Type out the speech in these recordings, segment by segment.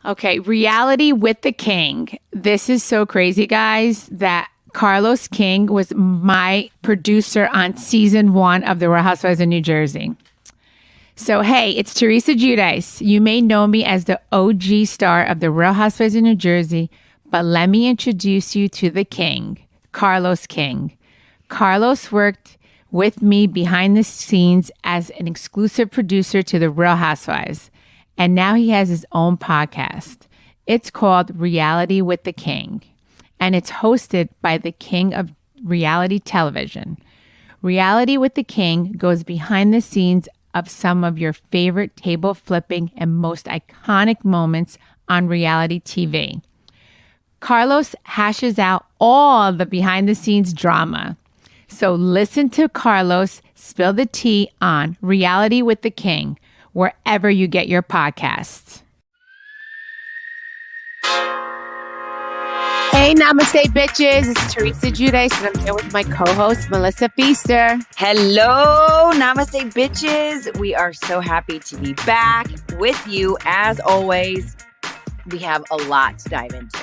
Okay, reality with the king. This is so crazy, guys, that Carlos King was my producer on season 1 of The Real Housewives of New Jersey. So, hey, it's Teresa Giudice. You may know me as the OG star of The Real Housewives of New Jersey, but let me introduce you to the king, Carlos King. Carlos worked with me behind the scenes as an exclusive producer to The Real Housewives. And now he has his own podcast. It's called Reality with the King. And it's hosted by the king of reality television. Reality with the King goes behind the scenes of some of your favorite table flipping and most iconic moments on reality TV. Carlos hashes out all the behind the scenes drama. So listen to Carlos spill the tea on Reality with the King, wherever you get your podcasts. Hey, Namaste, bitches. It's Teresa Giudice, and I'm here with my co-host, Melissa Feaster. Hello, Namaste, bitches. We are so happy to be back with you. As always, we have a lot to dive into.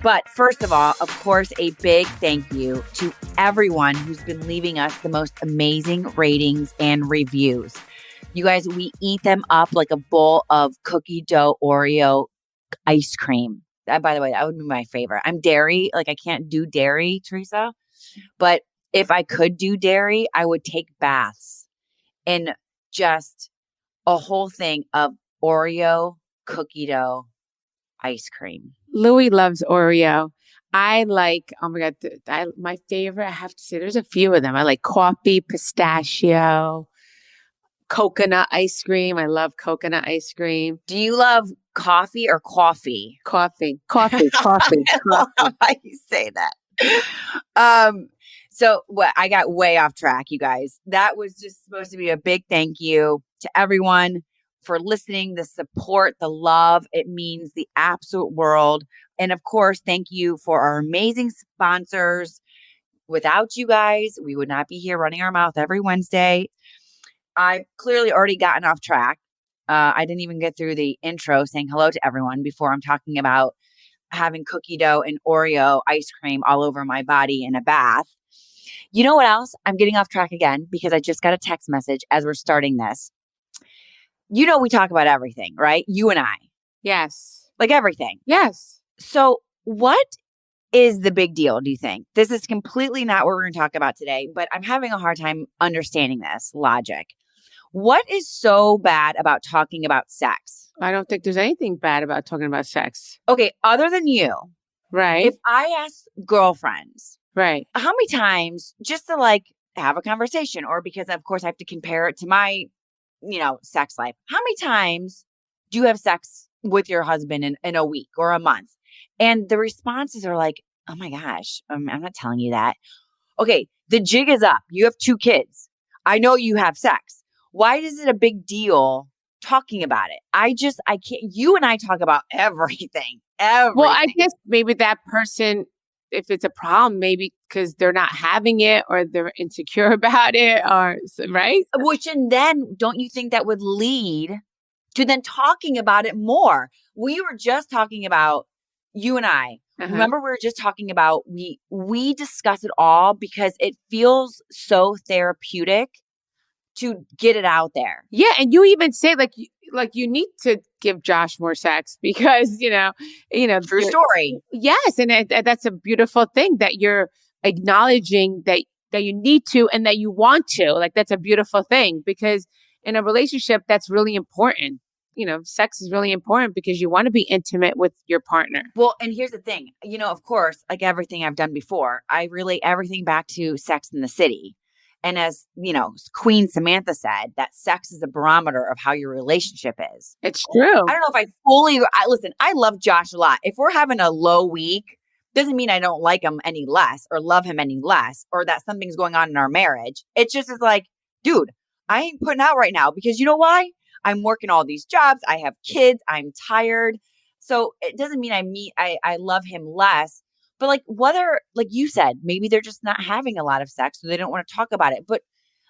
But first of all, of course, a big thank you to everyone who's been leaving us the most amazing ratings and reviews. You guys, we eat them up like a bowl of cookie dough Oreo ice cream. By the way, that would be my favorite. I'm dairy. Like, I can't do dairy, Teresa. But if I could do dairy, I would take baths in just a whole thing of Oreo cookie dough ice cream. Louis loves Oreo. I like, oh my God, my favorite, I have to say, there's a few of them. I like coffee, pistachio, coconut ice cream. I love coconut ice cream. Do you love coffee or coffee? Coffee. I love how you say that. So I got way off track, you guys. That was just supposed to be a big thank you to everyone for listening, the support, the love. It means the absolute world. And of course, thank you for our amazing sponsors. Without you guys, we would not be here running our mouth every Wednesday. I've clearly already gotten off track. I didn't even get through the intro saying hello to everyone before I'm talking about having cookie dough and Oreo ice cream all over my body in a bath. You know what else? I'm getting off track again because I just got a text message as we're starting this. You know, we talk about everything, right? You and I. Yes. Like everything. Yes. So what is the big deal, do you think? This is completely not what we're going to talk about today, but I'm having a hard time understanding this logic. What is so bad about talking about sex? I don't think there's anything bad about talking about sex. Okay, other than you. Right. If I ask girlfriends, right, how many times just to like have a conversation, or because of course I have to compare it to my, sex life. How many times do you have sex with your husband in a week or a month? And the responses are like, oh my gosh, I'm not telling you that. Okay, the jig is up. You have 2 kids. I know you have sex. Why is it a big deal talking about it? I can't. You and I talk about everything. Well, I guess maybe that person, if it's a problem, maybe because they're not having it or they're insecure about it, or right? Which, and then don't you think that would lead to then talking about it more? We were just talking about, you and I. Remember, we were just talking about we discuss it all because it feels so therapeutic to get it out there. Yeah, and you even say like you need to give Josh more sex because true story. Yes, and that's a beautiful thing that you're acknowledging that you need to and that you want to. Like, that's a beautiful thing because in a relationship that's really important. Sex is really important because you want to be intimate with your partner. Well, and here's the thing, of course, like everything I've done before, I relate everything back to Sex in the City. And as, Queen Samantha said, that sex is a barometer of how your relationship is. It's true. I don't know if I fully, listen, I love Josh a lot. If we're having a low week, doesn't mean I don't like him any less or love him any less or that something's going on in our marriage. It's just is like, dude, I ain't putting out right now because you know why? I'm working all these jobs. I have kids. I'm tired. So it doesn't mean I love him less. But like whether, like you said, maybe they're just not having a lot of sex, so they don't want to talk about it. But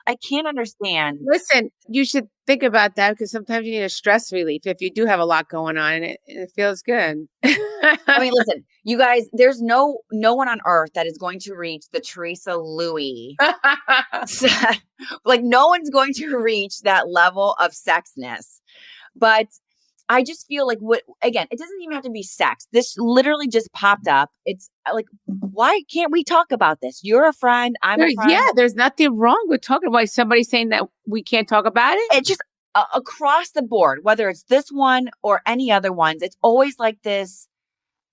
I can't understand. Listen, you should think about that because sometimes you need a stress relief if you do have a lot going on and it feels good. I mean, listen, you guys, there's no one on earth that is going to reach the Teresa Louis. Like no one's going to reach that level of sexness. But I just feel like again, it doesn't even have to be sex. This literally just popped up. It's like, why can't we talk about this? You're a friend. I'm a friend. Yeah, there's nothing wrong with talking about somebody saying that we can't talk about it. It's just across the board, whether it's this one or any other ones, it's always like this.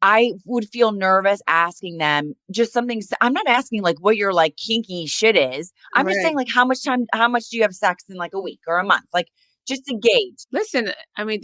I would feel nervous asking them just something. I'm not asking like what your like kinky shit is. I'm just saying like how much do you have sex in like a week or a month? Like just to gauge. Listen, I mean,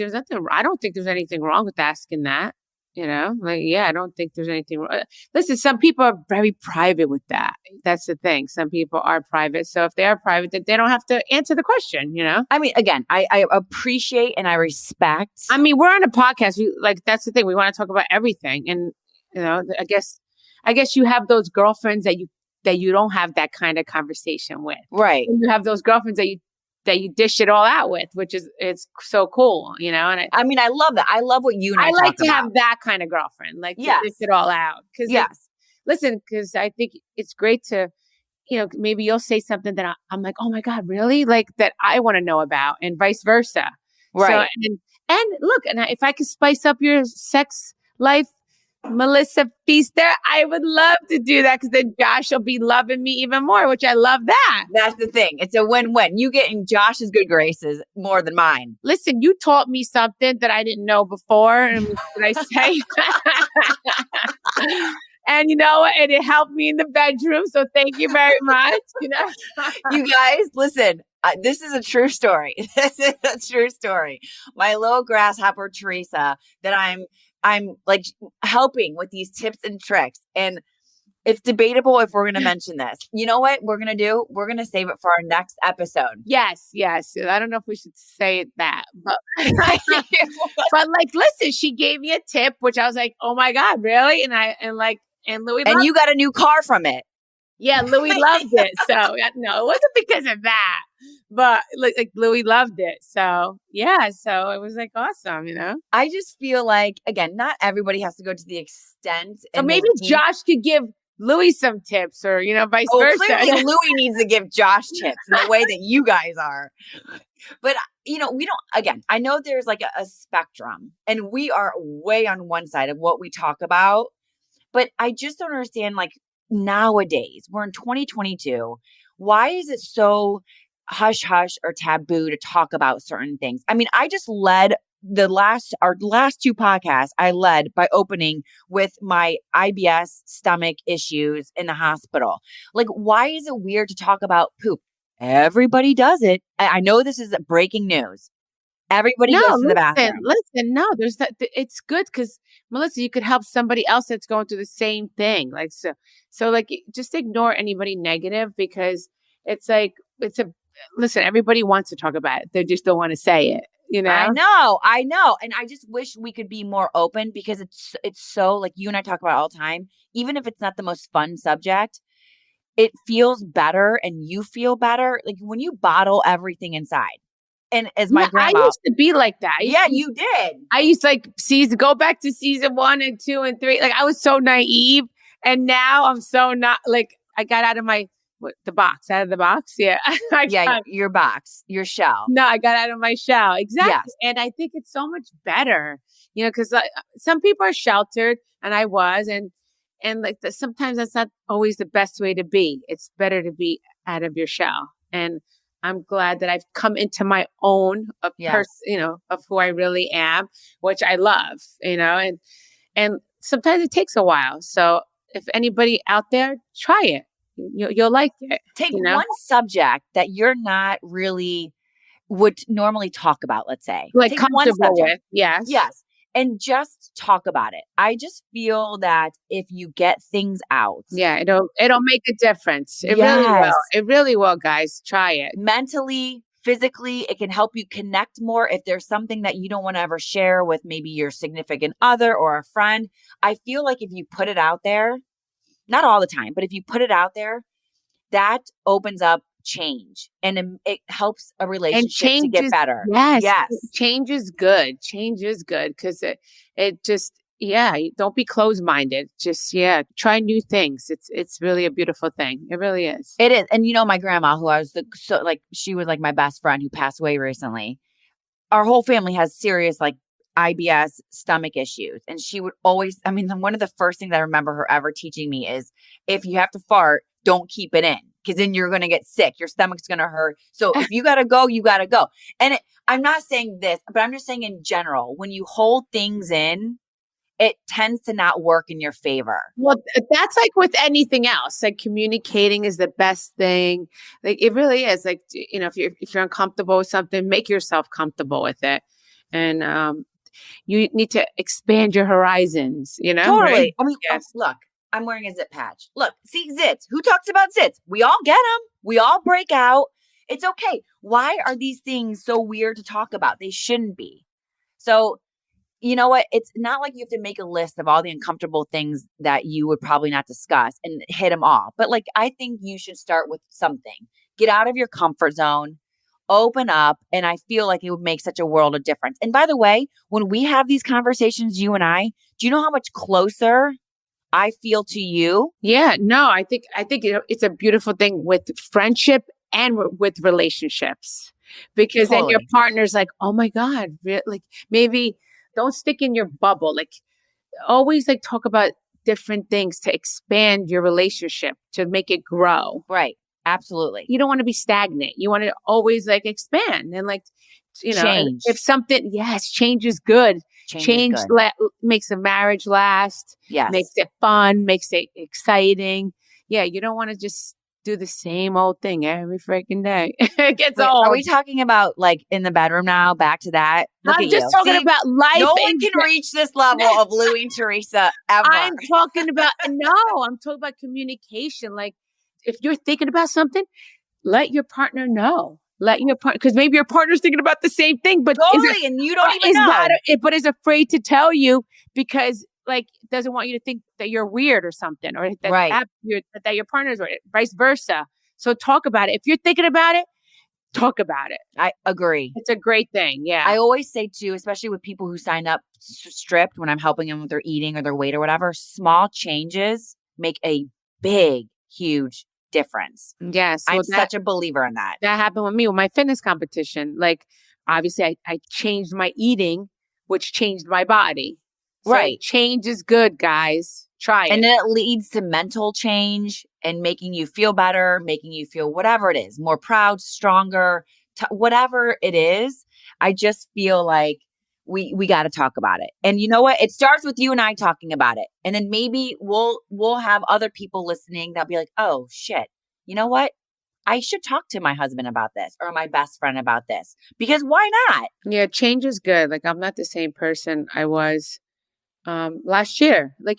I don't think there's anything wrong with asking that. Like, yeah, I don't think there's anything wrong. Listen, some people are very private with that. That's the thing. Some people are private. So if they are private, then they don't have to answer the question, I mean, again, I appreciate and I respect. I mean, we're on a podcast. That's the thing. We want to talk about everything. And, I guess you have those girlfriends that you don't have that kind of conversation with. Right. And you have those girlfriends that you dish it all out with, which it's so cool, And I mean, I love that. I love what you and I like to about. Have that kind of girlfriend, like yes. to dish it all out. Because I think it's great to, maybe you'll say something that I'm like, oh my God, really? Like that I want to know about, and vice versa. Right. So, and look, if I could spice up your sex life, Melissa Feaster, I would love to do that because then Josh will be loving me even more, which I love that. That's the thing. It's a win-win. You getting Josh's good graces more than mine. Listen, you taught me something that I didn't know before. And what I say? And you know what? And it helped me in the bedroom. So thank you very much. You guys, listen. This is a true story. This is a true story. My little grasshopper Teresa that I'm like helping with these tips and tricks. And it's debatable if we're going to mention this. You know what we're going to do? We're going to save it for our next episode. Yes. I don't know if we should say that, but listen, she gave me a tip, which I was like, oh my God, really? And Louis and you got a new car from it. Yeah, Louis loved it. So no, it wasn't because of that, but like Louis loved it. So yeah, so it was like awesome, I just feel like, again, not everybody has to go to the extent. So maybe Josh could give Louis some tips, or vice versa. Clearly Louis needs to give Josh tips in the way that you guys are. But we don't. Again, I know there's like a spectrum, and we are way on one side of what we talk about. But I just don't understand, like, nowadays, we're in 2022. Why is it so hush hush or taboo to talk about certain things? I mean, I just led our last two podcasts. I led by opening with my IBS stomach issues in the hospital. Like, why is it weird to talk about poop? Everybody does it. I know this is breaking news. Everybody goes to the bathroom. Listen, no, there's that. It's good because Melissa, you could help somebody else that's going through the same thing. Like, so like, just ignore anybody negative because it's like, listen, everybody wants to talk about it. They just don't want to say it, I know. And I just wish we could be more open because it's so, like you and I talk about all the time, even if it's not the most fun subject, it feels better and you feel better. Like when you bottle everything inside. And as my grandma, I used to be like that. You did. I used to go back to season 1 and 2 and 3. Like I was so naive, and now I'm so not. Like I got out of the box. Yeah, your box, your shell. No, I got out of my shell. Exactly, yes. And I think it's so much better. Because some people are sheltered, and I was, and like sometimes that's not always the best way to be. It's better to be out of your shell, and I'm glad that I've come into my own of who I really am, which I love, and sometimes it takes a while. So if anybody out there, try it. You'll like it. Take one subject that you're not really would normally talk about, let's say. Like take one subject. With. Yes. Yes. And just talk about it. I just feel that if you get things out. Yeah, it'll make a difference. It really will. It really will, guys. Try it. Mentally, physically, it can help you connect more if there's something that you don't want to ever share with maybe your significant other or a friend. I feel like if you put it out there, not all the time, but if you put it out there, that opens up change, and it helps a And relationship to change get is, better. yes, Yes. change is good. Change is good because it just, yeah, don't be closed-minded. Just, yeah, try new things. It's really a beautiful thing. It really is. It is. And my grandma, who I was she was like my best friend, who passed away recently. Our whole family has serious like IBS stomach issues. And she would always, I mean, one of the first things I remember her ever teaching me is, if you have to fart, don't keep it in, because then you're going to get sick. Your stomach's going to hurt. So if you got to go, you got to go. And I'm not saying this, but I'm just saying in general, when you hold things in, it tends to not work in your favor. Well, that's like with anything else. Like communicating is the best thing. Like it really is. Like, if you're uncomfortable with something, make yourself comfortable with it, and you need to expand your horizons. Totally. Right? I mean, Yes. look, I'm wearing a zit patch. Look, see, zits. Who talks about zits? We all get them. We all break out. It's okay. Why are these things so weird to talk about? They shouldn't be. So, you know what? It's not like you have to make a list of all the uncomfortable things that you would probably not discuss and hit them all. But like, I think you should start with something. Get out of your comfort zone, open up. And I feel like it would make such a world of difference. And by the way, when we have these conversations, you and I, do you know how much closer I feel to you? Yeah. No, I think it's a beautiful thing with friendship and with relationships, because then your Totally. partner's like, oh my God, like maybe don't stick in your bubble. Like always like talk about different things to expand your relationship, to make it grow. Right. Absolutely. You don't want to be stagnant. You want to always like expand and like, Change. if something, yes, change is good. Change is good. Makes a marriage last. Yes. Makes it fun, makes it exciting. Yeah. You don't want to just do the same old thing every freaking day. It gets Wait, old. are we talking about like in the bedroom now? Back to that? Look I'm at just you. talking See, about life. no one can reach this level of Louie and Teresa ever. I'm talking about, no, I'm talking about communication. Like if you're thinking about something, let your partner know. Let your partner, because maybe your partner's thinking about the same thing, but Totally, and you don't even know. But is afraid to tell you because like doesn't want you to think that you're weird or something, or that Right. that your partner's weird, vice versa. So talk about it. If you're thinking about it, talk about it. I agree. It's a great thing. Yeah. I always say too, especially with people who sign up stripped when I'm helping them with their eating or their weight or whatever, small changes make a big, huge difference. Yes. I'm such a believer in that. That happened with me with my fitness competition. Like, obviously, I changed my eating, which changed my body. So Right. change is good, guys. Try it. And then it leads to mental change and making you feel better, making you feel whatever it is, more proud, stronger, whatever it is. I just feel like we got to talk about it. And you know what? It starts with you and I talking about it. And then maybe we'll have other people listening that'll be like, oh shit, you know what? I should talk to my husband about this or my best friend about this, because why not? Yeah, change is good. Like, I'm not the same person I was last year. Like,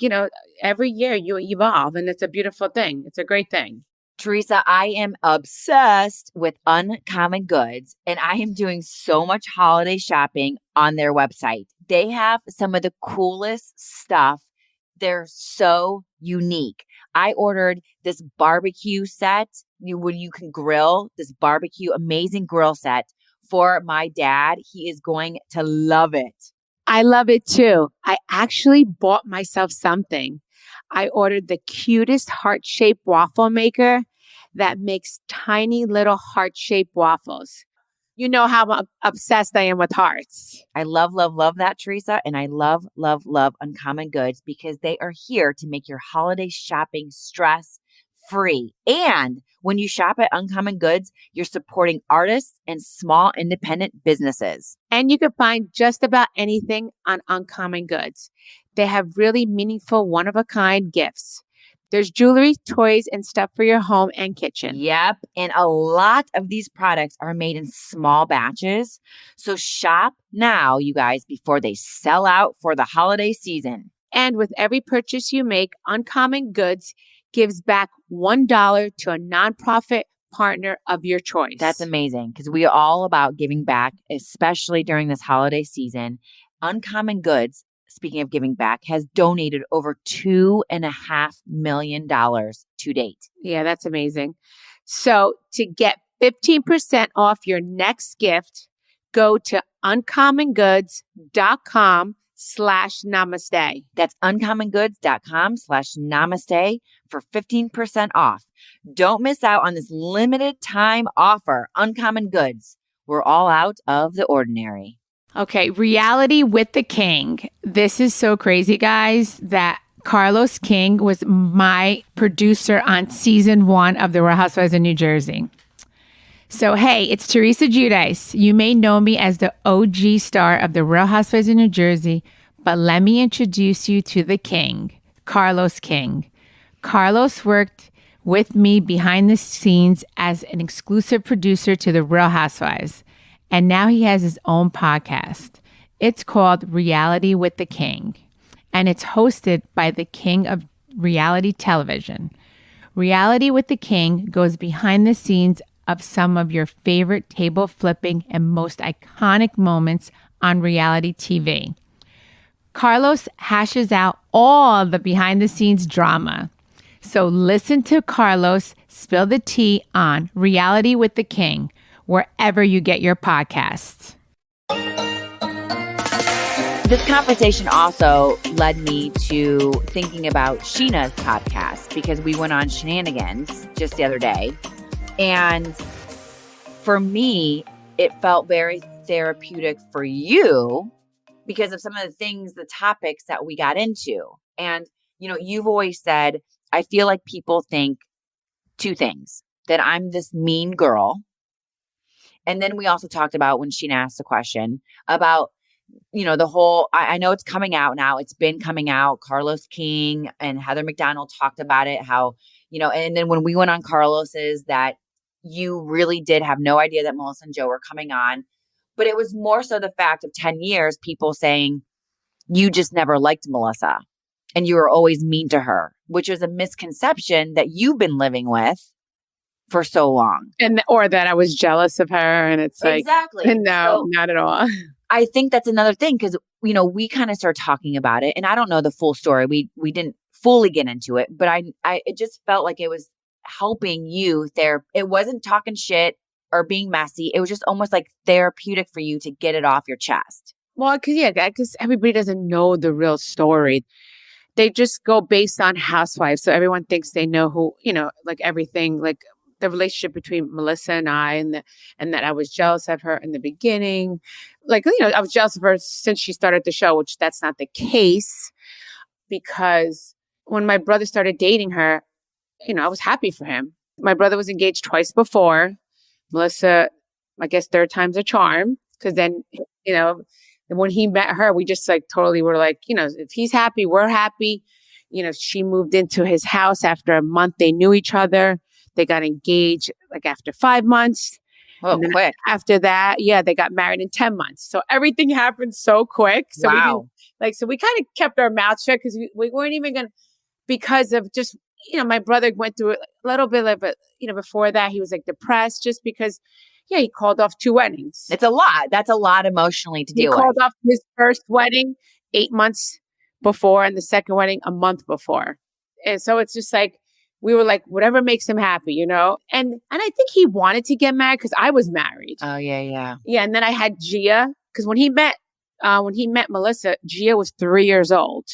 every year you evolve, and it's a beautiful thing. It's a great thing. Teresa, I am obsessed with Uncommon Goods, and I am doing so much holiday shopping on their website. They have some of the coolest stuff. They're so unique. I ordered this barbecue set when you can grill, this barbecue, amazing grill set for my dad. He is going to love it. I love it too. I actually bought myself something. I ordered the cutest heart-shaped waffle maker that makes tiny little heart-shaped waffles. You know how obsessed I am with hearts. I love, love, love that, Teresa. And I love, love, love Uncommon Goods, because they are here to make your holiday shopping stress-free. And when you shop at Uncommon Goods, you're supporting artists and small independent businesses. And you can find just about anything on Uncommon Goods. They have really meaningful, one-of-a-kind gifts. There's jewelry, toys, and stuff for your home and kitchen. Yep. And a lot of these products are made in small batches. So shop now, you guys, before they sell out for the holiday season. And with every purchase you make, Uncommon Goods gives back $1 to a nonprofit partner of your choice. That's amazing, because we are all about giving back, especially during this holiday season. Uncommon Goods, speaking of giving back, has donated over $2.5 million to date. Yeah, that's amazing. So to get 15% off your next gift, go to uncommongoods.com/namaste. That's uncommongoods.com/namaste for 15% off. Don't miss out on this limited time offer. Uncommon Goods. We're all out of the ordinary. Okay, reality with the king. This is so crazy, guys, that Carlos King was my producer on season 1 of The Real Housewives of New Jersey. So, hey, it's Teresa Giudice. You may know me as the OG star of The Real Housewives of New Jersey, but let me introduce you to the king, Carlos King. Carlos worked with me behind the scenes as an exclusive producer to The Real Housewives, and now he has his own podcast. It's called Reality with the King, and it's hosted by the king of reality television. Reality with the King goes behind the scenes of some of your favorite table flipping and most iconic moments on reality TV. Carlos hashes out all the behind the scenes drama. So listen to Carlos spill the tea on Reality with the King, wherever you get your podcasts. This conversation also led me to thinking about Sheena's podcast because we went on Shenanigans just the other day. And for me, it felt very therapeutic for you because of some of the things, the topics that we got into. And, you know, you've always said, I feel like people think 2 things, that I'm this mean girl. And then we also talked about when Sheena asked the question about, you know, the whole, I know it's coming out now. It's been coming out. Carlos King and Heather McDonald talked about it, how, you know, and then when we went on Carlos's, that you really did have no idea that Melissa and Joe were coming on. But it was more so the fact of 10 years, people saying, you just never liked Melissa and you were always mean to her, which is a misconception that you've been living with for so long. Or that I was jealous of her. And it's like, exactly. No, not at all. I think that's another thing because, you know, we kind of start talking about it and I don't know the full story. We didn't fully get into it, but I it just felt like it was helping you there. It wasn't talking shit or being messy. It was just almost like therapeutic for you to get it off your chest. Well, because everybody doesn't know the real story. They just go based on housewives. So everyone thinks they know who, you know, like everything, like the relationship between Melissa and I, and that I was jealous of her in the beginning. Like, you know, I was jealous of her since she started the show, which that's not the case, because when my brother started dating her, you know, I was happy for him. My brother was engaged twice before. Melissa, I guess 3rd time's a charm, because then, you know, when he met her, we just like totally were like, you know, if he's happy, we're happy. You know, she moved into his house after a month. They knew each other. They got engaged like after 5 months. Oh, quick. After that, yeah, they got married in 10 months. So everything happened so quick. So wow. we kind of kept our mouth shut because we weren't even going to, because of just, you know, my brother went through a little bit of it, you know, before that he was like depressed just because, yeah, he called off 2 weddings. It's a lot. That's a lot emotionally to deal with. He called off his first wedding 8 months before and the second wedding a month before. And so it's just like, we were like, whatever makes him happy, you know? And I think he wanted to get married because I was married. Oh, yeah, yeah. Yeah. And then I had Gia, because when he met Melissa, Gia was 3 years old.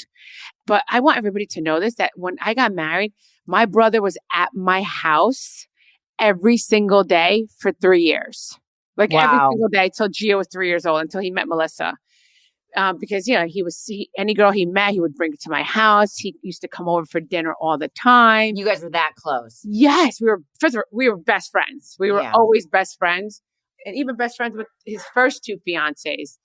But I want everybody to know this, that when I got married, my brother was at my house every single day for 3 years. Like every single day till Gia was 3 years old, until he met Melissa. Because, you know, any girl he met, he would bring it to my house. He used to come over for dinner all the time. You guys were that close. Yes. We were best friends. We were always best friends, and even best friends with his first 2 fiancés.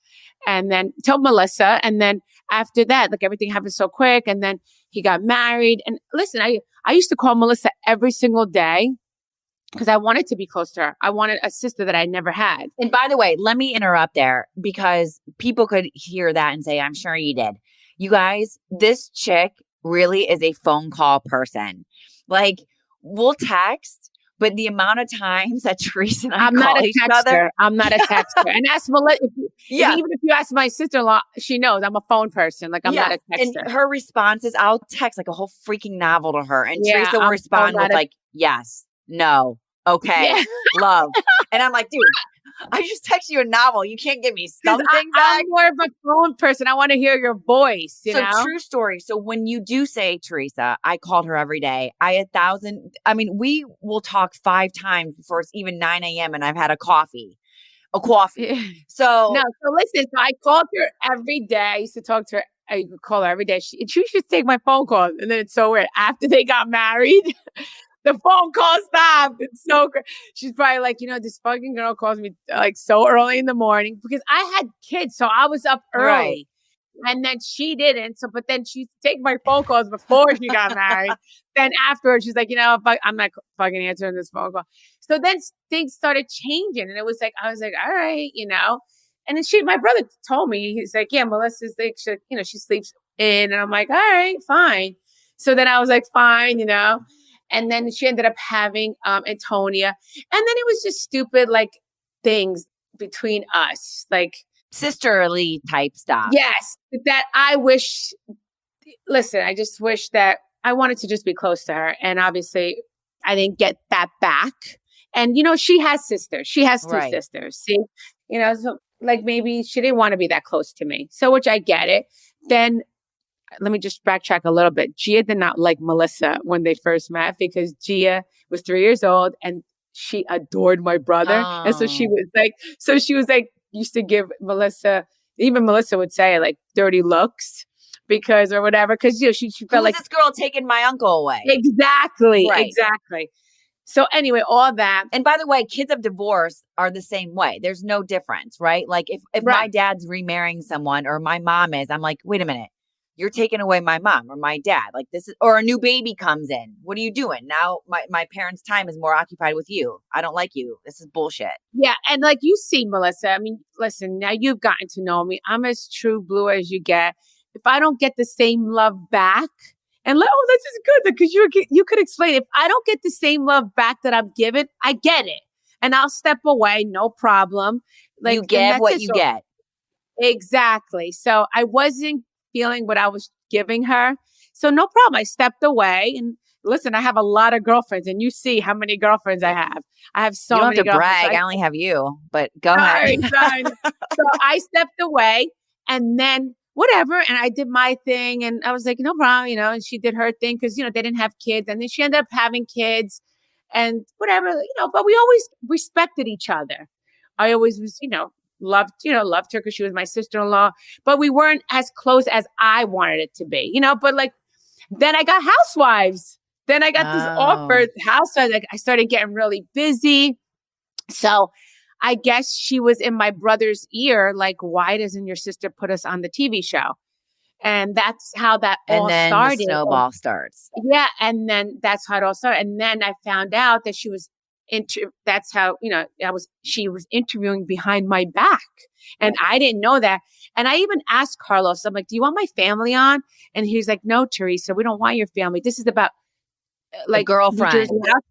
And then till Melissa. And then after that, like everything happened so quick. And then he got married. And listen, I used to call Melissa every single day because I wanted to be close to her. I wanted a sister that I never had. And by the way, let me interrupt there because people could hear that and say, I'm sure you did. You guys, this chick really is a phone call person. Like, we'll text, but the amount of times that Teresa and I call each other. I'm not a texter. And that's Melissa. Even if you ask my sister-in-law, she knows I'm a phone person. Like, I'm not a texter. And her response is, I'll text like a whole freaking novel to her. And Teresa will respond with like, yes, no, Okay. Yeah. Love. And I'm like, dude, I just text you a novel. You can't give me 'Cause something I'm back. more of a phone person. I want to hear your voice, you So know? true story. So when you do say Teresa, I called her every day. I mean, we will talk 5 times before it's even 9 a.m. and I've had a coffee. Yeah. No, So so listen, so I called her every day. I used to talk to her. I would call her every day. She should take my phone call. And then it's so weird. After they got married, the phone call stopped. It's so great. She's probably like, this fucking girl calls me like so early in the morning because I had kids. So I was up right. early. And then she didn't. So, but then she used to take my phone calls before she got married. Then afterwards, she's like, I'm not fucking answering this phone call. So then things started changing. And it was like, I was like, all right. And then my brother told me, he's like, yeah, Melissa's like, she sleeps in. And I'm like, all right, fine. So then I was like, fine. And then she ended up having Antonia. And then it was just stupid, like things between us. Like, sisterly type stuff. yes, that I wish, listen, I just wish that I wanted to just be close to her. And obviously I didn't get that back. And, she has sisters. She has two Right. sisters. See, so like maybe she didn't want to be that close to me. So, which I get it. Then let me just backtrack a little bit. Gia did not like Melissa when they first met because Gia was 3 years old and she adored my brother. Oh. And so she was like, used to give Melissa, even Melissa would say like dirty looks because, or whatever. Cause she felt like this girl taking my uncle away. Exactly. Right. Exactly. So anyway, all that. And by the way, kids of divorce are the same way. There's no difference, right? Like if my dad's remarrying someone or my mom is, I'm like, wait a minute. You're taking away my mom or my dad. Like this is, or a new baby comes in. What are you doing? Now my parents' time is more occupied with you. I don't like you. This is bullshit. Yeah. And like you see, Melissa, I mean, listen, now you've gotten to know me. I'm as true blue as you get. If I don't get the same love back, and this is good because you could explain. If I don't get the same love back that I'm given, I get it. And I'll step away, no problem. Like you give what you get. Exactly. So I wasn't feeling what I was giving her. So no problem. I stepped away and listen, I have a lot of girlfriends and you see how many girlfriends I have. I have so many girlfriends. You don't have to brag. I only have you, but go ahead. So I stepped away and then whatever. And I did my thing and I was like, no problem, and she did her thing because, they didn't have kids. And then she ended up having kids and whatever, but we always respected each other. I always was, loved her because she was my sister-in-law, but we weren't as close as I wanted it to be, but like, then I got housewives. Then I got this offer, housewives. Like I started getting really busy. So I guess she was in my brother's ear. Like, why doesn't your sister put us on the TV show? And that's how that all started. And then the snowball starts. Yeah. And then that's how it all started. And then I found out that she was that's how, she was interviewing behind my back. And I didn't know that. And I even asked Carlos, I'm like, do you want my family on? And he's like, no, Teresa, we don't want your family. This is about like girlfriend,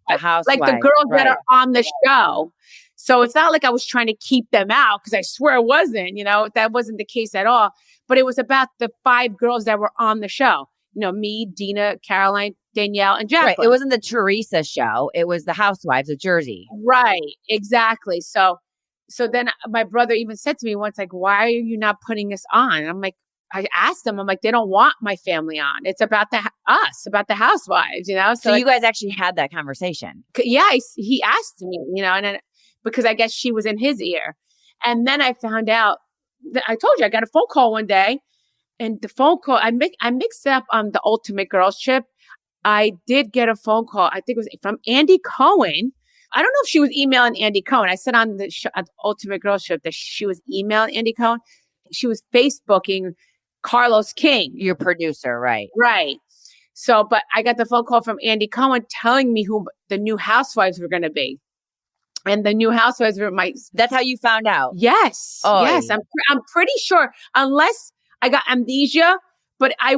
the housewife, like the girls that are on the show. So it's not like I was trying to keep them out because I swear it wasn't, that wasn't the case at all. But it was about the 5 girls that were on the show. Me, Dina, Caroline, Danielle, and Jacqueline. Right. It wasn't the Teresa show. It was the Housewives of Jersey. Right. Exactly. So then my brother even said to me once, like, why are you not putting this on? And I'm like, I asked them, I'm like, they don't want my family on. It's about about the housewives, So you guys actually had that conversation. Yeah. He asked me, and then because I guess she was in his ear. And then I found out that I told you I got a phone call one day. And the phone call, I mixed up on the Ultimate Girls Trip. I did get a phone call. I think it was from Andy Cohen. I don't know if she was emailing Andy Cohen. I said on the Ultimate Girls Trip that she was emailing Andy Cohen. She was Facebooking Carlos King. Your producer, right? Right. So, but I got the phone call from Andy Cohen telling me who the new housewives were going to be. And the new housewives were That's how you found out? Yes. Oh, yes. I'm pretty sure, unless I got amnesia, but I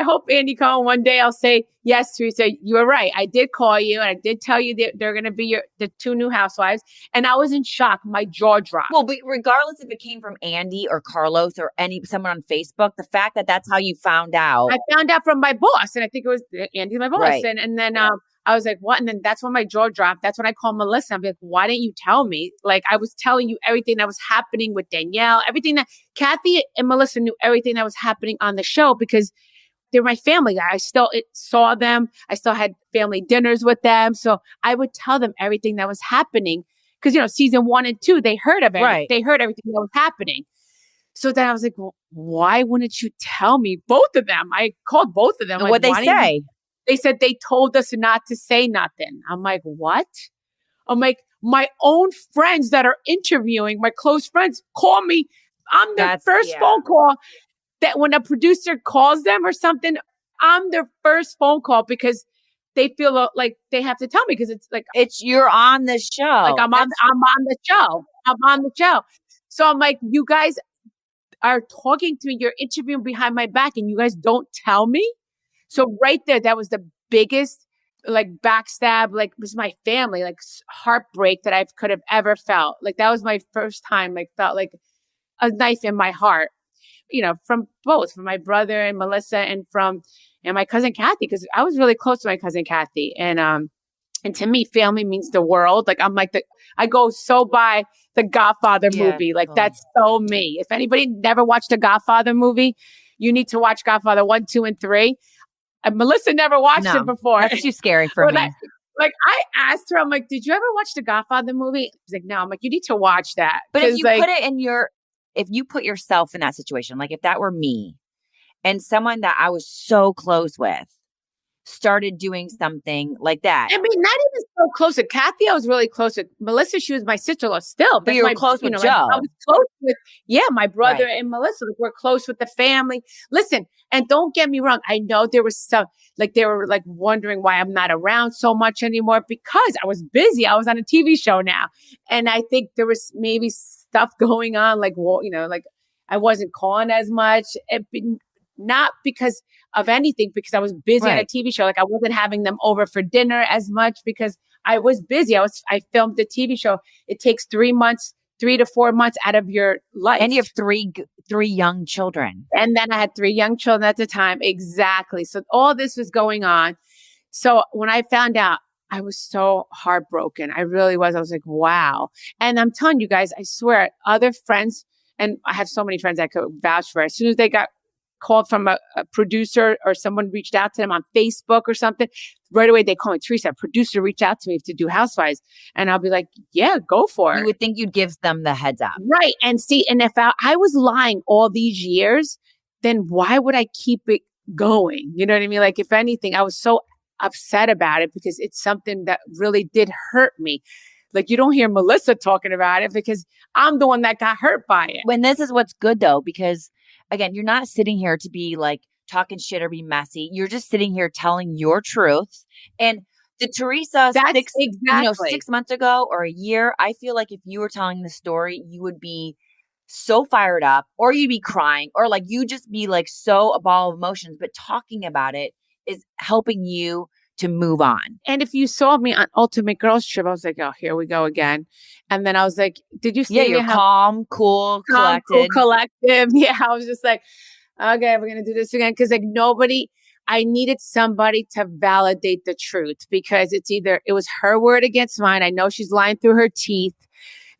hope Andy Cohen one day I'll say, yes, Teresa, you were right. I did call you and I did tell you that they're going to be the 2 new housewives. And I was in shock. My jaw dropped. Well, but regardless if it came from Andy or Carlos or someone on Facebook, the fact that that's how you found out. I found out from my boss and I think it was Andy, my boss. Right. And then I was like, what? And then that's when my jaw dropped. That's when I called Melissa. I'm like, why didn't you tell me? Like, I was telling you everything that was happening with Danielle, everything that Kathy and Melissa knew everything that was happening on the show because they're my family. I still saw them. I still had family dinners with them. So I would tell them everything that was happening. Because, season 1 and 2, they heard of it. Right. They heard everything that was happening. So then I was like, well, why wouldn't you tell me? Both of them. I called both of them. And what'd they say? They said they told us not to say nothing. I'm like, what? I'm like, my own friends that are interviewing, my close friends, call me. I'm their first phone call. That when a producer calls them or something, I'm their first phone call because they feel like they have to tell me because it's like you're on the show. Like I'm on the show. I'm on the show. So I'm like, you guys are talking to me. You're interviewing behind my back, and you guys don't tell me. So right there, that was the biggest backstab. Like, it was my family, heartbreak that I could have ever felt. Like, that was my first time. Felt like a knife in my heart. From my brother and Melissa and my cousin Kathy, because I was really close to my cousin Kathy. And to me, family means the world. Like, I go so by the Godfather movie. Like, that's so me. If anybody never watched a Godfather movie, you need to watch Godfather 1, 2, and 3. Melissa never watched it before. That's too scary for me. I asked her, I'm like, did you ever watch the Godfather movie? She's like, no. I'm like, you need to watch that. But if you put it in if you put yourself in that situation, like if that were me and someone that I was so close with started doing something like that. I mean, not even so close to Kathy. I was really close with Melissa. She was my sister-in-law still. But you were close with Joe. I was close with, my brother and Melissa. We're close with the family. Listen, and don't get me wrong. I know there was some, they were wondering why I'm not around so much anymore because I was busy. I was on a TV show now. And I think there was maybe stuff going on, I wasn't calling as much. Not because of anything, because I was busy on a TV show. I wasn't having them over for dinner as much because I was busy. I filmed the TV show. It takes 3 to 4 months out of your life. And you have three young children. And then I had 3 young children at the time. Exactly. So all this was going on. So when I found out, I was so heartbroken. I really was. I was like, wow. And I'm telling you guys, I swear, other friends, and I have so many friends I could vouch for, as soon as they got called from a producer or someone reached out to them on Facebook or something, right away they call me, Teresa, a producer reached out to me to do Housewives. And I'll be like, yeah, go for it. You would think you'd give them the heads up. Right. And see, and if I was lying all these years, then why would I keep it going? You know what I mean? If anything, I was so upset about it because it's something that really did hurt me. You don't hear Melissa talking about it because I'm the one that got hurt by it. When this is what's good though, because again, you're not sitting here to be talking shit or be messy. You're just sitting here telling your truth. And the Teresa 6 months ago or a year, I feel like if you were telling the story, you would be so fired up or you'd be crying or you just be so a ball of emotions. But talking about it is helping you to move on. And if you saw me on Ultimate Girls Trip, I was like, oh, here we go again. And then I was like, did you see me? You're calm, cool, collected. Collective. Yeah, I was just like, okay, we're going to do this again. Because I needed somebody to validate the truth because it was her word against mine. I know she's lying through her teeth.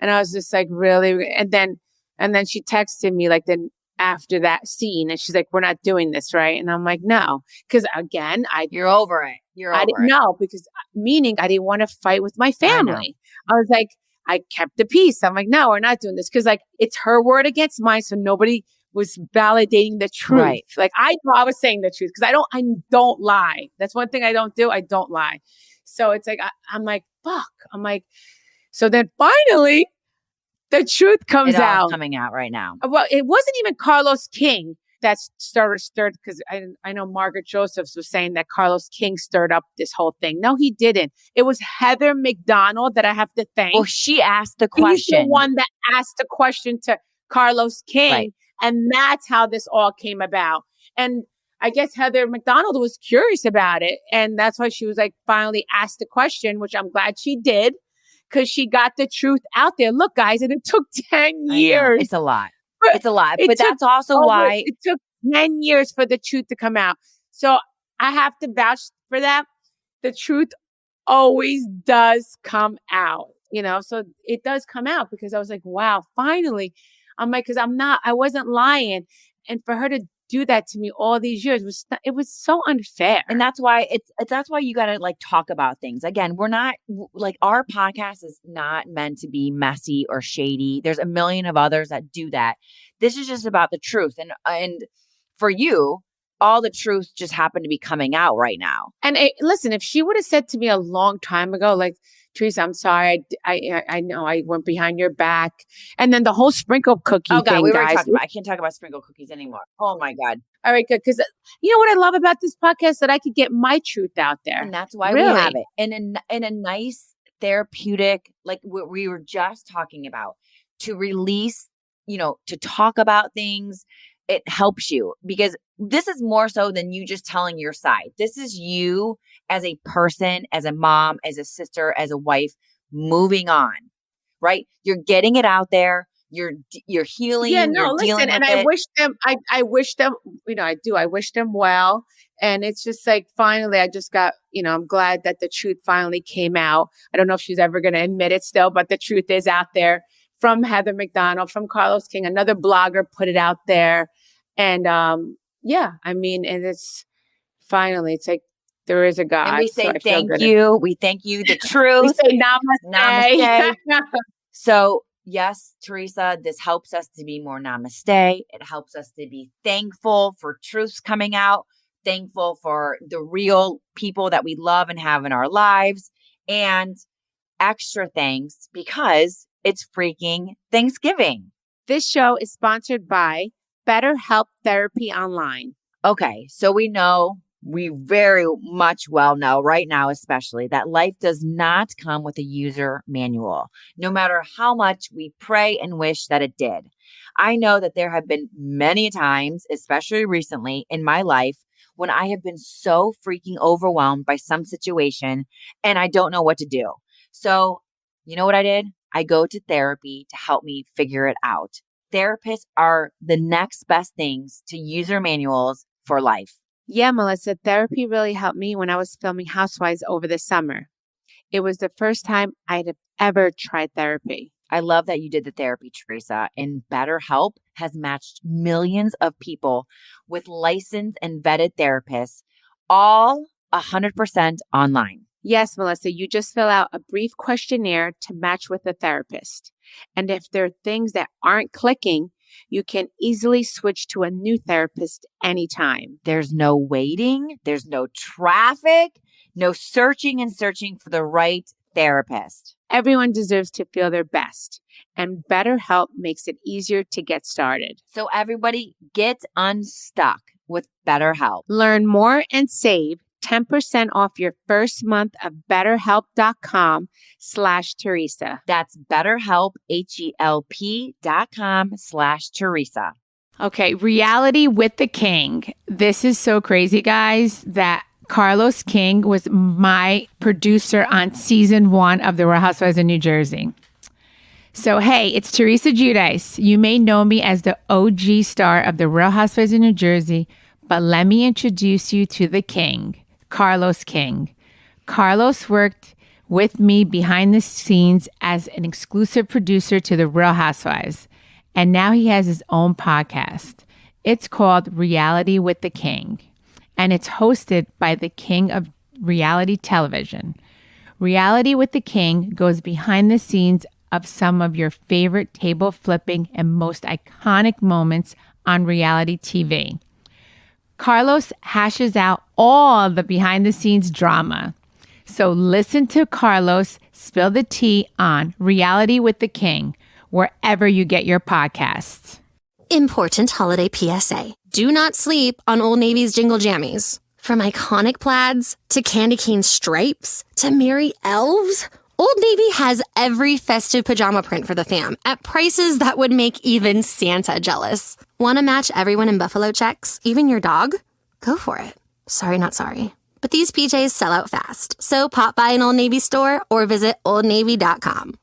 And I was just like, really? And then she texted me then after that scene and she's like, we're not doing this, right? And I'm like, no. Because again, you're over it. I didn't know because meaning I didn't want to fight with my family. I was like, I kept the peace. I'm like, no, we're not doing this because it's her word against mine. So nobody was validating the truth. Right. I know I was saying the truth because I don't lie. That's one thing I don't do. I don't lie. So it's I'm like, fuck. I'm like, so then finally the truth comes out. Coming out right now. Well, it wasn't even Carlos King that stirred because I know Margaret Josephs was saying that Carlos King stirred up this whole thing. No, he didn't. It was Heather McDonald that I have to thank. Well, she asked the question. She's the one that asked the question to Carlos King. Right. And that's how this all came about. And I guess Heather McDonald was curious about it. And that's why she was finally asked the question, which I'm glad she did. Because she got the truth out there. Look, guys, and it took 10 years. It's a lot. It's a lot. But that's also why it took 10 years for the truth to come out. So I have to vouch for that. The truth always does come out, so it does come out because I was like, wow, finally. I'm like, because I wasn't lying. And for her to do that to me all these years it was so unfair. And that's why that's why you got to like talk about things. Again, we're not like, our podcast is not meant to be messy or shady. There's a million of others that do that. This is just about the truth. And for you, all the truth just happened to be coming out right now. And listen, if she would have said to me a long time ago, like, Teresa, I'm sorry. I know I went behind your back. And then the whole sprinkle cookie Oh God, thing, we were guys. talking about. I can't talk about sprinkle cookies anymore. Oh my God. All right, good. Because you know what I love about this podcast? That I could get my truth out there. And that's why we have it. And in a nice therapeutic, like what we were just talking about, to release, to talk about things. It helps you because this is more so than you just telling your side. This is you as a person, as a mom, as a sister, as a wife, moving on, right? You're getting it out there. You're healing. Yeah, no, you're listen, and I wish them, I wish them, I do. I wish them well. And it's just like, finally, I just got, I'm glad that the truth finally came out. I don't know if she's ever going to admit it still, but the truth is out there. From Heather McDonald, from Carlos King, another blogger put it out there. And and it's finally, it's like there is a God. And we say thank you. We thank you. The truth. We say namaste. Namaste. So yes, Teresa, this helps us to be more namaste. It helps us to be thankful for truths coming out, thankful for the real people that we love and have in our lives, and extra thanks because it's freaking Thanksgiving. This show is sponsored by BetterHelp Therapy Online. Okay, so we very much well know right now, especially, that life does not come with a user manual, no matter how much we pray and wish that it did. I know that there have been many times, especially recently in my life, when I have been so freaking overwhelmed by some situation and I don't know what to do. So, you know what I did? I go to therapy to help me figure it out. Therapists are the next best things to user manuals for life. Yeah, Melissa, therapy really helped me when I was filming Housewives over the summer. It was the first time I'd ever tried therapy. I love that you did the therapy, Teresa. And BetterHelp has matched millions of people with licensed and vetted therapists, all 100% online. Yes, Melissa, you just fill out a brief questionnaire to match with a therapist. And if there are things that aren't clicking, you can easily switch to a new therapist anytime. There's no waiting. There's no traffic, no searching for the right therapist. Everyone deserves to feel their best, and BetterHelp makes it easier to get started. So everybody, get unstuck with BetterHelp. Learn more and save 10% off your first month of BetterHelp.com/Teresa. That's BetterHelp, HELP.com/Teresa. Okay, reality with the king. This is so crazy, guys, that Carlos King was my producer on season 1 of The Real Housewives of New Jersey. So, hey, it's Teresa Giudice. You may know me as the OG star of The Real Housewives of New Jersey, but let me introduce you to the king, Carlos King. Carlos worked with me behind the scenes as an exclusive producer to The Real Housewives, and now he has his own podcast. It's called Reality with the King, and it's hosted by the king of reality television. Reality with the King goes behind the scenes of some of your favorite table flipping and most iconic moments on reality TV. Carlos hashes out all the behind the scenes drama. So listen to Carlos spill the tea on Reality with the King, wherever you get your podcasts. Important holiday PSA. Do not sleep on Old Navy's Jingle Jammies. From iconic plaids to candy cane stripes to merry elves, Old Navy has every festive pajama print for the fam at prices that would make even Santa jealous. Want to match everyone in Buffalo checks, even your dog? Go for it. Sorry, not sorry. But these PJs sell out fast, so pop by an Old Navy store or visit oldnavy.com.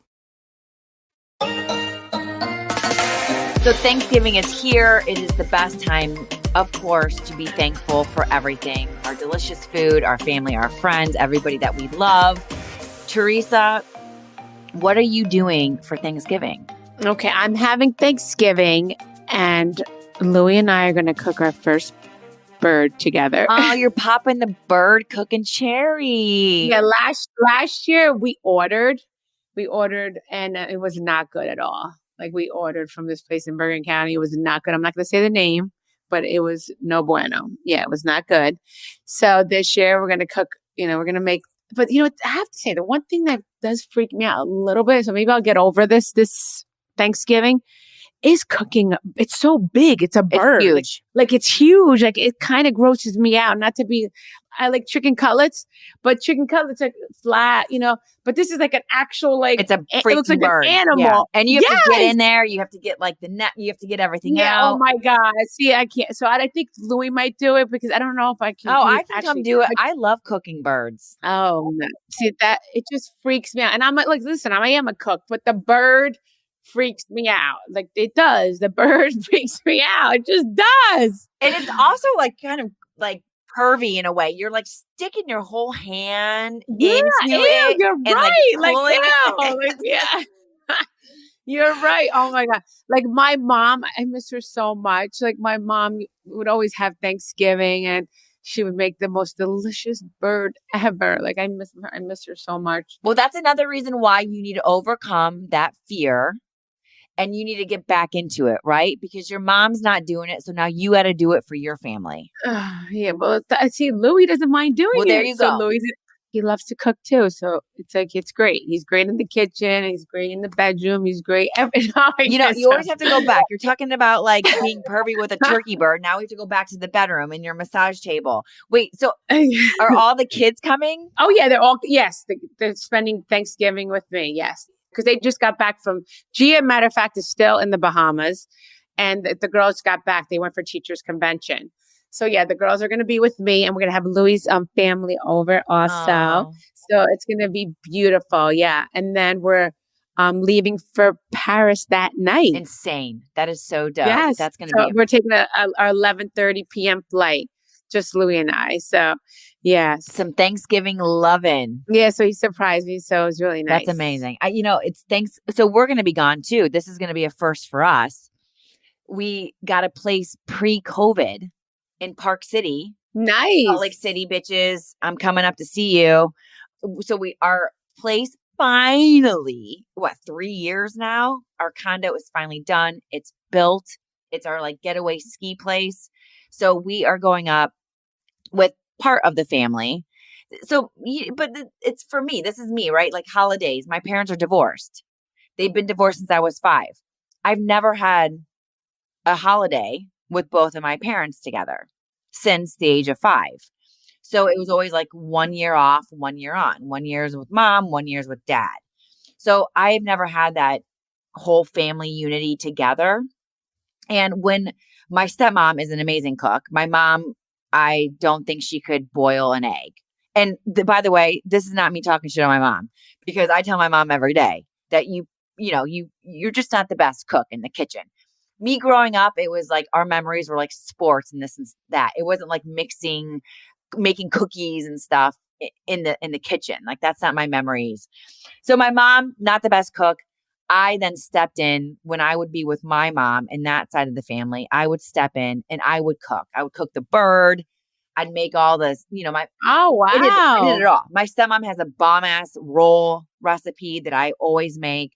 So Thanksgiving is here. It is the best time, of course, to be thankful for everything. Our delicious food, our family, our friends, everybody that we love. Teresa, what are you doing for Thanksgiving? Okay, I'm having Thanksgiving, and Louie and I are going to cook our first bird together. Oh, you're popping the bird cooking cherry. Yeah, last year we ordered, and it was not good at all. Like we ordered from this place in Bergen County, it was not good. I'm not going to say the name, but it was no bueno. Yeah, it was not good. So this year we're going to cook. We're going to make. But I have to say the one thing that does freak me out a little bit. So maybe I'll get over this Thanksgiving. Is cooking. It's so big. It's a bird. It's huge. Like it's huge. Like it kind of grosses me out. Not to be, I like chicken cutlets, but chicken cutlets are flat, but this is like an actual, like, it's a freaking it looks like bird. An animal. Yeah. And you have to get in there. You have to get like the net. You have to get everything out. Oh my God. See, I can't. So I think Louis might do it because I don't know if I can. Oh, I think I'm do it. I love cooking birds. Oh, no. See that it just freaks me out. And I'm like, listen, I am a cook, but the bird freaks me out. Like it does. The bird freaks me out. It just does. And it's also like kind of like pervy in a way. You're like sticking your whole hand into it. You're and right. Like, Yeah. You're right. Oh my God. Like my mom, I miss her so much. Like my mom would always have Thanksgiving and she would make the most delicious bird ever. Like I miss her so much. Well, that's another reason why you need to overcome that fear. And you need to get back into it, right? Because your mom's not doing it. So now you got to do it for your family. Yeah. Well, see, Louis doesn't mind doing it. Well, there you go. So Louis, he loves to cook too. So it's like, it's great. He's great in the kitchen. He's great in the bedroom. He's great. You always have to go back. You're talking about like being pervy with a turkey bird. Now we have to go back to the bedroom and your massage table. Wait, so are all the kids coming? Oh yeah. They're spending Thanksgiving with me. Yes. Because they just got back from Gia, matter of fact, is still in the Bahamas. And the girls got back. They went for teachers convention. So yeah, the girls are going to be with me and we're going to have Louis' family over also. Oh. So it's going to be beautiful. Yeah. And then we're leaving for Paris that night. Insane. That is so dope. Yes. That's going to be. We're taking our 11:30 p.m. flight. Just Louis and I. So, yeah. Some Thanksgiving loving. Yeah. So he surprised me. So it was really nice. That's amazing. It's thanks. So we're going to be gone too. This is going to be a first for us. We got a place pre-COVID in Park City. Nice. Salt Lake City, bitches. I'm coming up to see you. So our place finally, 3 years now? Our condo is finally done. It's built. It's our like getaway ski place. So we are going up with part of the family. So, but it's for me. This is me, right? Like holidays. My parents are divorced. They've been divorced since I was 5. I've never had a holiday with both of my parents together since the age of 5. So it was always like 1 year off, 1 year on. 1 year's with mom, 1 year's with dad. So I've never had that whole family unity together. And when my stepmom is an amazing cook, my mom, I don't think she could boil an egg. And by the way, this is not me talking shit on my mom, because I tell my mom every day that you're just not the best cook in the kitchen. Me growing up, it was like our memories were like sports and this and that. It wasn't like making cookies and stuff in the kitchen. Like that's not my memories. So my mom, not the best cook. I then stepped in when I would be with my mom and that side of the family. I would step in and I would cook. I would cook the bird. I'd make all this, Oh, wow. I did it all. My stepmom has a bomb ass roll recipe that I always make.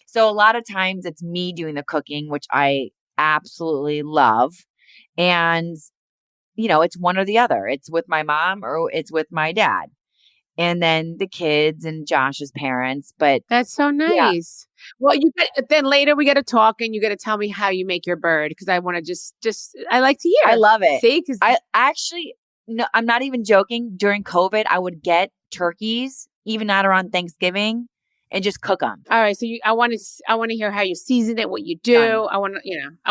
So a lot of times it's me doing the cooking, which I absolutely love. And, it's one or the other. It's with my mom or it's with my dad. And then the kids and Josh's parents. But that's so nice. Yeah. Well, then later we got to talk and you got to tell me how you make your bird, because I want to just I like to hear. I love it. See, because I actually, no, I'm not even joking. During COVID, I would get turkeys, even not around Thanksgiving, and just cook them. All right. So I want to hear how you season it, what you do. Done. I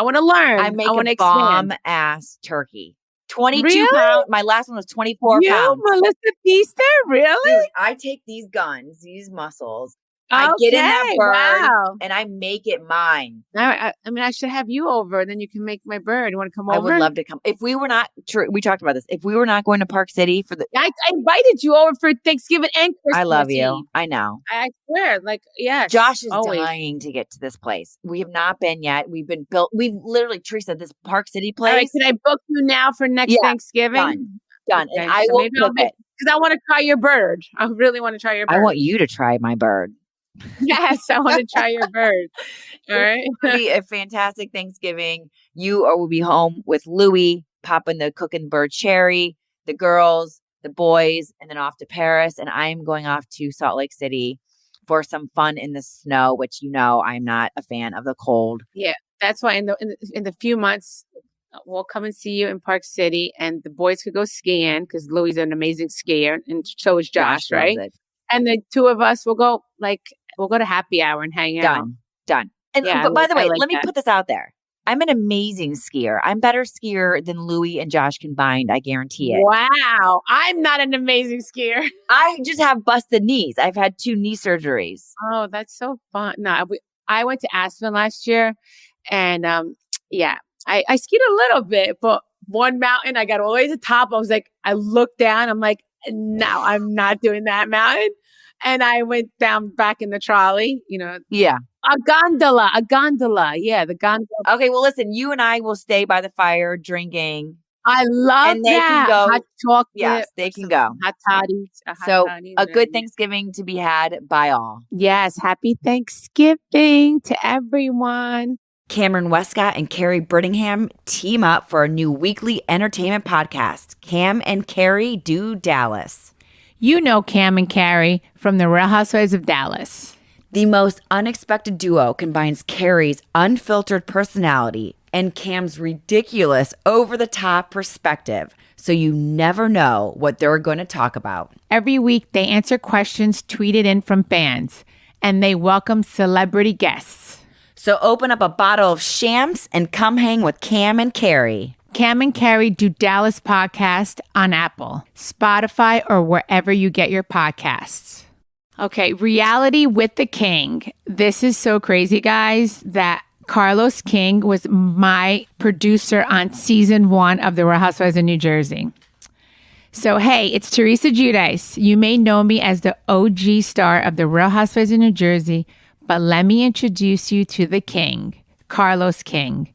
want to learn. I make a bomb ass turkey. 22 pounds. My last one was 24 pounds. Melissa Feaster? Really? Dude, I take these guns, these muscles. I get in that Okay, bird wow. and I make it mine. I mean, I should have you over. Then you can make my bird. You want to come I over? would love to come. If we were not, we talked about this. If we were not going to Park City for the, I invited you over for Thanksgiving and Christmas I love you. Eve. I know. I swear, like, yes. Josh is always. dying to get to this place. We have not been yet. We've literally, Teresa, this Park City All right, place. can I book you now for next Thanksgiving? Done. Okay, And I so will maybe I'll cook make it. because I want to try your bird. I really want to try your bird. I want you to try my bird. Yes, I want to try your bird. All right. It'll be a fantastic Thanksgiving. You will be home with Louie, popping the cooking bird cherry, the girls, the boys, and then off to Paris. And I'm going off to Salt Lake City for some fun in the snow, which I'm not a fan of the cold. Yeah, that's why in the few months we'll come and see you in Park City, and the boys could go skiing because Louis is an amazing skier, and so is Josh, right? Loves it. And the two of us will go to happy hour and hang out. Done. And Yeah, but by the way, like let me that. put this out there. I'm an amazing skier. I'm better skier than Louie and Josh combined. I guarantee it. Wow, I'm not an amazing skier. I just have busted knees. I've had 2 knee surgeries. Oh, that's so fun. No, I went to Aspen last year, and I skied a little bit, but one mountain I got all the way to the top. I was like, I looked down. I'm like, no, I'm not doing that mountain. And I went down back in the trolley, Yeah. a gondola. Yeah, the gondola. Okay, well, listen, you and I will stay by the fire drinking. I love And they that. can go. Hot chocolate. Yes, they can go. Hot toddies. So a good Thanksgiving to be had by all. Yes, happy Thanksgiving to everyone. Cameron Westcott and Carrie Brittingham team up for a new weekly entertainment podcast, Cam and Carrie Do Dallas. You know Cam and Carrie from the Real Housewives of Dallas. The most unexpected duo combines Carrie's unfiltered personality and Cam's ridiculous, over-the-top perspective, so you never know what they're going to talk about. Every week, they answer questions tweeted in from fans, and they welcome celebrity guests. So open up a bottle of Shams and come hang with Cam and Carrie. Cam and Carrie Do Dallas podcast on Apple, Spotify, or wherever you get your podcasts. Okay, reality with the king. This is so crazy, guys, that Carlos King was my producer on season 1 of The Real Housewives of New Jersey. So, hey, it's Teresa Giudice. You may know me as the OG star of The Real Housewives of New Jersey, but let me introduce you to the king, Carlos King.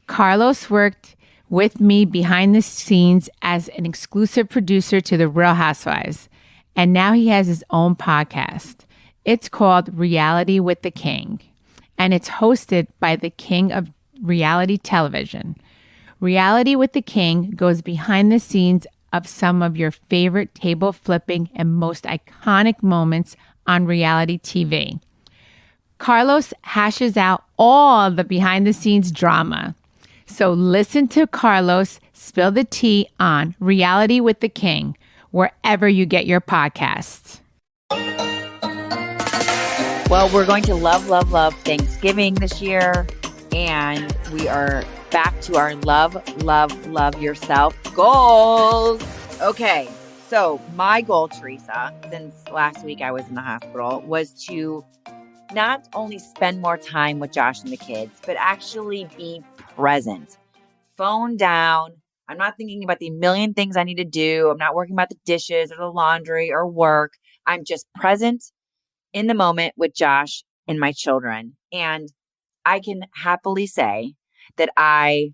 Carlos worked with me behind the scenes as an exclusive producer to The Real Housewives. And now he has his own podcast. It's called Reality with the King. And it's hosted by the king of reality television. Reality with the King goes behind the scenes of some of your favorite table flipping and most iconic moments on reality TV. Carlos hashes out all the behind the scenes drama. So listen to Carlos spill the tea on Reality with the King, wherever you get your podcasts. Well, we're going to love Thanksgiving this year. And we are back to our love yourself goals. Okay. So my goal, Teresa, since last week I was in the hospital, was to not only spend more time with Josh and the kids, but actually be present. Phone down. I'm not thinking about the million things I need to do. I'm not working about the dishes or the laundry or work. I'm just present in the moment with Josh and my children. And I can happily say that I,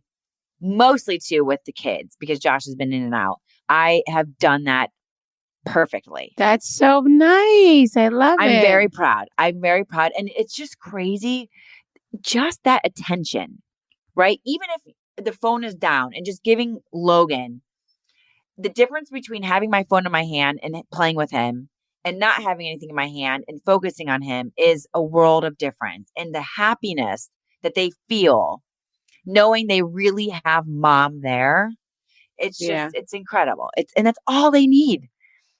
mostly too with the kids, because Josh has been in and out, I have done that perfectly. That's so nice. I love it. I'm very proud. And it's just crazy. Just that attention, right? Even if the phone is down and just giving Logan the difference between having my phone in my hand and playing with him and not having anything in my hand and focusing on him is a world of difference. And the happiness that they feel knowing they really have mom there, it's just, it's incredible. And that's all they need.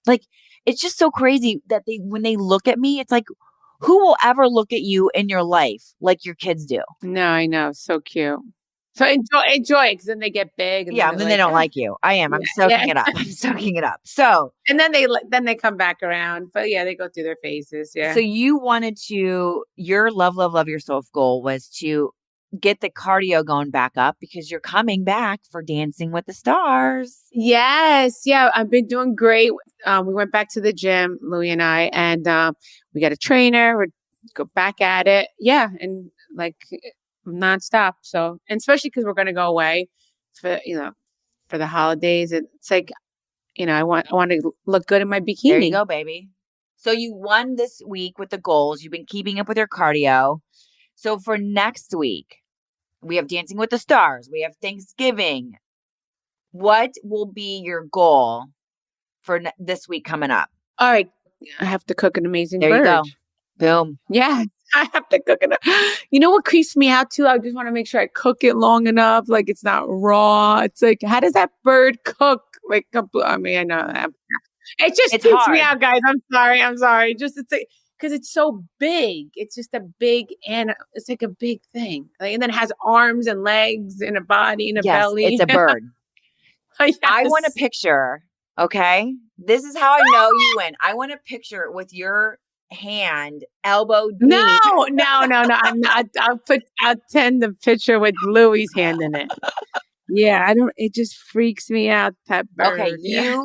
Like, it's just so crazy that when they look at me, it's like, who will ever look at you in your life like your kids do? No, I know. So cute. So enjoy, because then they get big, and Yeah, then then they're they don't like, like you. I am. I'm yeah, soaking it up. I'm soaking it up. So, and then they come back around. But yeah, they go through their phases. Yeah. so you wanted to, your love yourself goal was to get the cardio going back up because you're coming back for Dancing with the Stars. Yes. Yeah. I've been doing great. We went back to the gym, Louie and I, and we got a trainer. We go back at it. Yeah. And like nonstop. So, and especially because we're going to go away for, for the holidays. It's like, I want to look good in my bikini. There you go, baby. So you won this week with the goals. You've been keeping up with your cardio. So for next week, we have Dancing with the Stars. We have Thanksgiving. What will be your goal for this week coming up? All right. I have to cook an amazing There bird. you go. Boom. Yeah. I have to cook it. You know what creeps me out too? I just want to make sure I cook it long enough. Like it's not raw. It's like, how does that bird cook? Like, I mean, I know. It's creeps me out, guys. I'm sorry. Just, it's like, because it's so big. It's just a big, and it's like a big thing. Like, and then it has arms and legs and a body and a belly. It's a bird. Yes. I want a picture. Okay. This is how I know you win. I want a picture with your hand elbow deep. No. I'm not. I'll send the picture with Louie's hand in it. Yeah. It just freaks me out, that bird. Okay. Yeah.